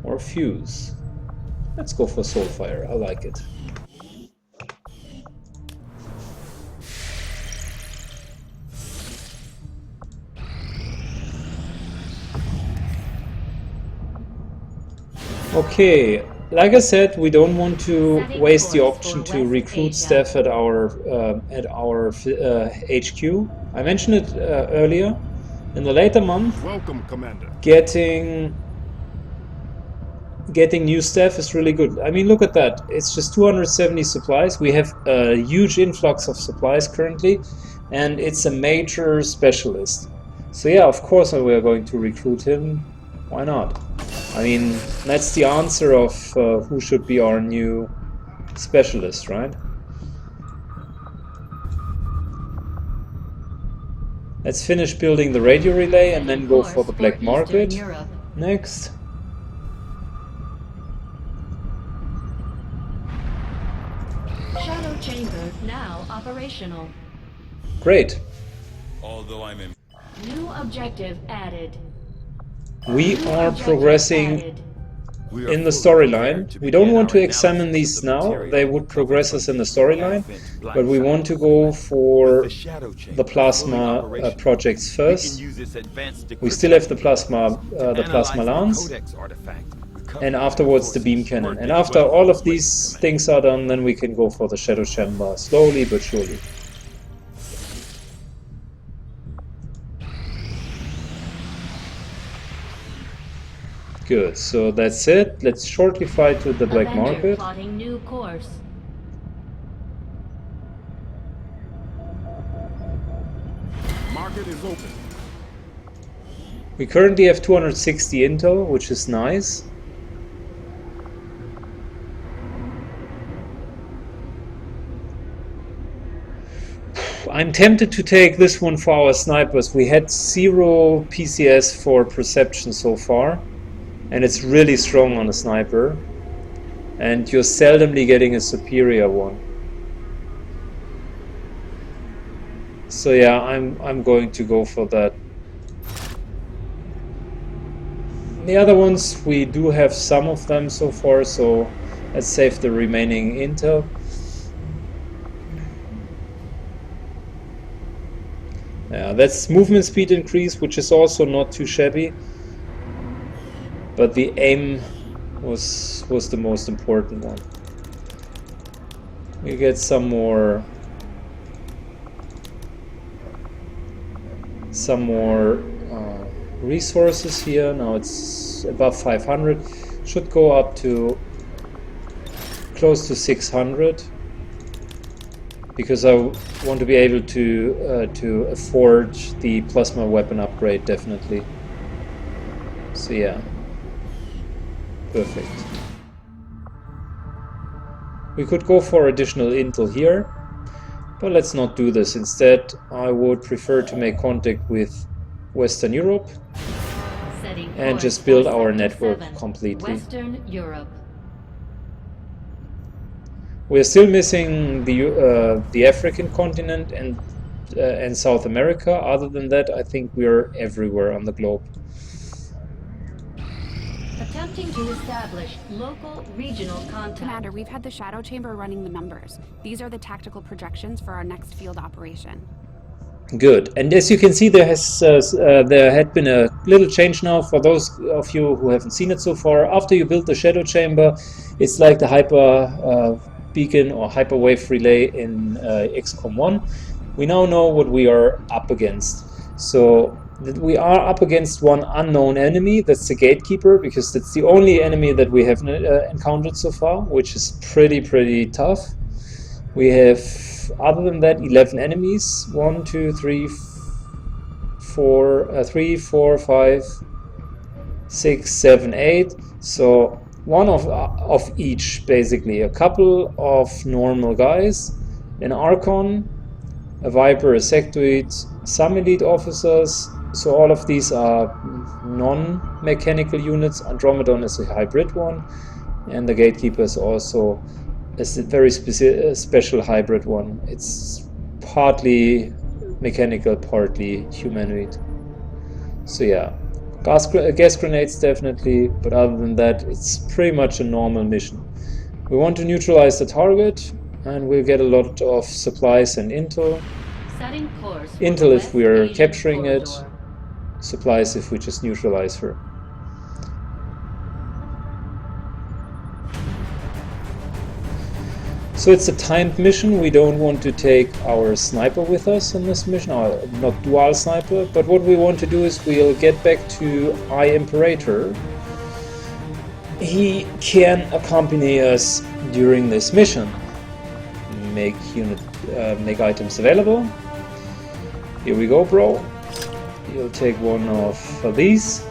or Fuse? Let's go for Soulfire, I like it. Okay, like I said, we don't want to waste the option to recruit staff at our HQ. I mentioned it earlier. In the later month, Welcome, Commander. getting new staff is really good. I mean, look at that. It's just 270 supplies. We have a huge influx of supplies currently, and it's a major specialist. So yeah, of course we are going to recruit him. Why not? I mean, that's the answer of who should be our new specialist, right? Let's finish building the radio relay and then go for the black market next. Shadow chamber now operational. Great. Although I'm in. New objective added. We are progressing in the storyline. We don't want to examine these now, they would progress us in the storyline, but we want to go for the plasma projects first. We still have the plasma lance, and afterwards the beam cannon. And after all of these things are done, then we can go for the shadow chamber, slowly but surely. Good, so that's it. Let's shortly fight to the black market. Plotting new course. Market is open. We currently have 260 intel, which is nice. I'm tempted to take this one for our snipers. We had 0 PCS for perception so far. And it's really strong on a sniper, and you're seldomly getting a superior one. So yeah, I'm going to go for that. The other ones, we do have some of them so far, so let's save the remaining intel. Yeah, that's movement speed increase, which is also not too shabby. But the aim was the most important one. We get some more resources here. Now it's above 500. Should go up to close to 600 because I want to be able to afford the plasma weapon upgrade definitely. So yeah. Perfect. We could go for additional intel here, but let's not do this. Instead, I would prefer to make contact with Western Europe and just build our network completely. Western Europe. We're still missing the African continent and South America. Other than that, I think we're everywhere on the globe. Attempting to establish local regional contact. Commander, we've had the shadow chamber running the numbers. These are the tactical projections for our next field operation. Good. And as you can see, there had been a little change now for those of you who haven't seen it so far. After you build the shadow chamber, it's like the hyper beacon or hyperwave relay in XCOM 1. We now know what we are up against. So we are up against one unknown enemy, that's the gatekeeper, because that's the only enemy that we have encountered so far, which is pretty tough. We have, other than that, 11 enemies. 1, 2, 3, 4, 5, 6, 7, 8. So one of each, basically. A couple of normal guys, an Archon, a Viper, a Sectoid, some elite officers. So all of these are non-mechanical units. Andromedon is a hybrid one, and the Gatekeeper is also a very special hybrid one. It's partly mechanical, partly humanoid. So yeah, gas grenades definitely, but other than that, it's pretty much a normal mission. We want to neutralize the target, and we'll get a lot of supplies and intel. Setting course Intel if we are capturing it, supplies if we just neutralize her. So it's a timed mission. We don't want to take our sniper with us on this mission, or not dual sniper, but what we want to do is we'll get back to Imperator. He can accompany us during this mission. Make items available. Here we go, bro. You'll take one of these.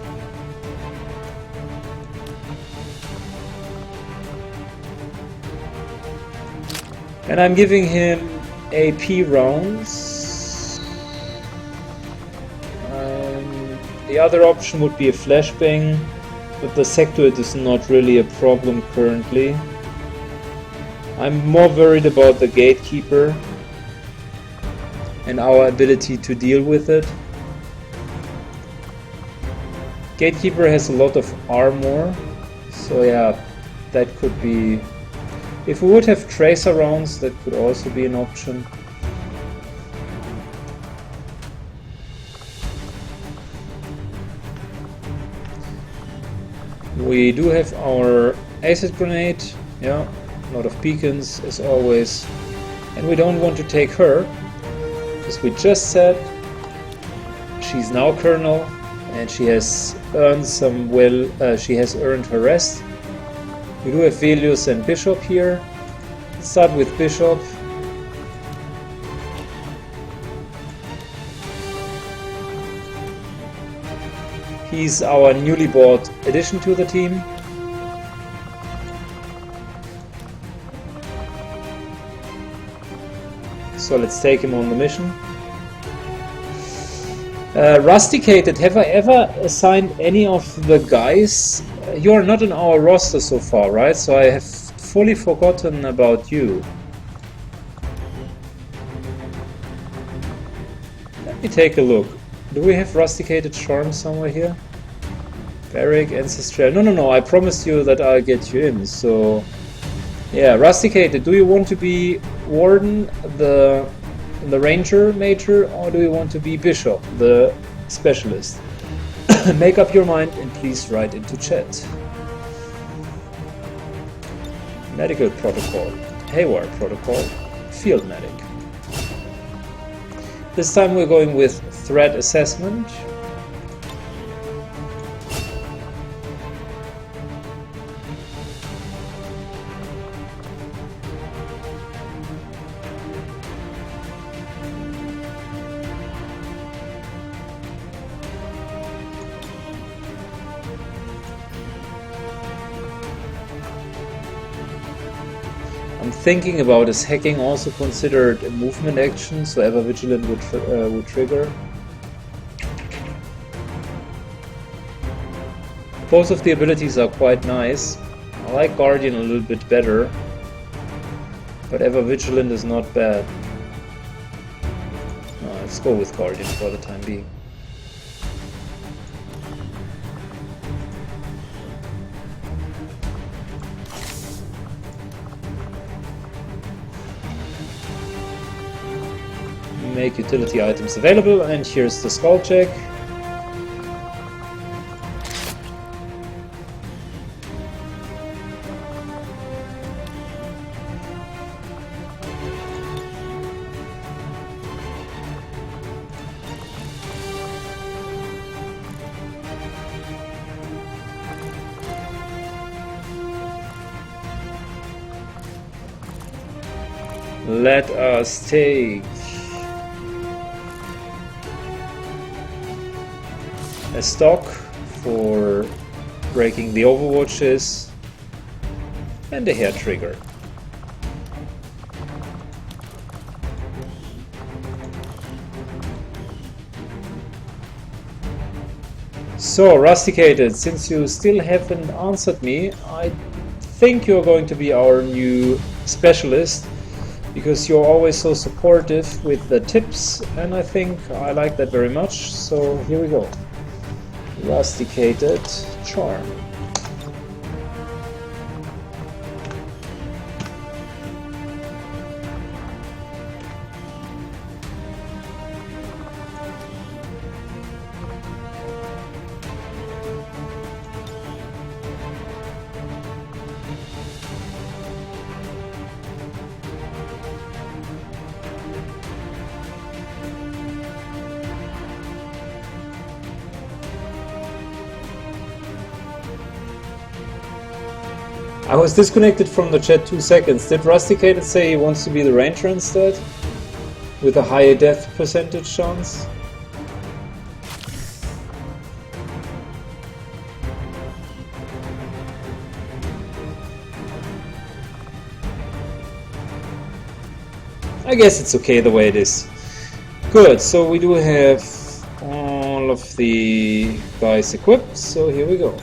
And I'm giving him AP rounds. The other option would be a flashbang, but the sectoid is not really a problem currently. I'm more worried about the gatekeeper and our ability to deal with it. Gatekeeper has a lot of armor, so yeah, that could be... If we would have tracer rounds, that could also be an option. We do have our acid grenade, yeah, a lot of beacons as always, and we don't want to take her, because we just said she's now Colonel and she has earned she has earned her rest. We do have Velius and Bishop here. Let's start with Bishop. He's our newly bought addition to the team. So let's take him on the mission. Rusticated, have I ever assigned any of the guys? You are not in our roster so far, right? So I have fully forgotten about you. Let me take a look. Do we have rusticated charm somewhere here? Barrack, Ancestral. No, I promised you that I'll get you in, so... Yeah, rusticated. Do you want to be Warden, the Ranger Major, or do you want to be Bishop, the Specialist? Make up your mind and please write into chat. Medical Protocol, Hayward Protocol, Field Medic. This time we're going with Threat Assessment. I'm thinking about, is hacking also considered a movement action, so ever vigilant would trigger. Both of the abilities are quite nice. I like Guardian a little bit better, but ever vigilant is not bad. Let's go with Guardian for the time being. Make utility items available, and here's the skull check. Let us take a stock for breaking the overwatches and a hair trigger. So, Rusticated, since you still haven't answered me, I think you're going to be our new specialist, because you're always so supportive with the tips, and I think I like that very much. So here we go. Rusticated charm. I was disconnected from the chat 2 seconds. Did Rusticated say he wants to be the Ranger instead? With a higher death percentage chance? I guess it's okay the way it is. Good, so we do have all of the guys equipped, so here we go.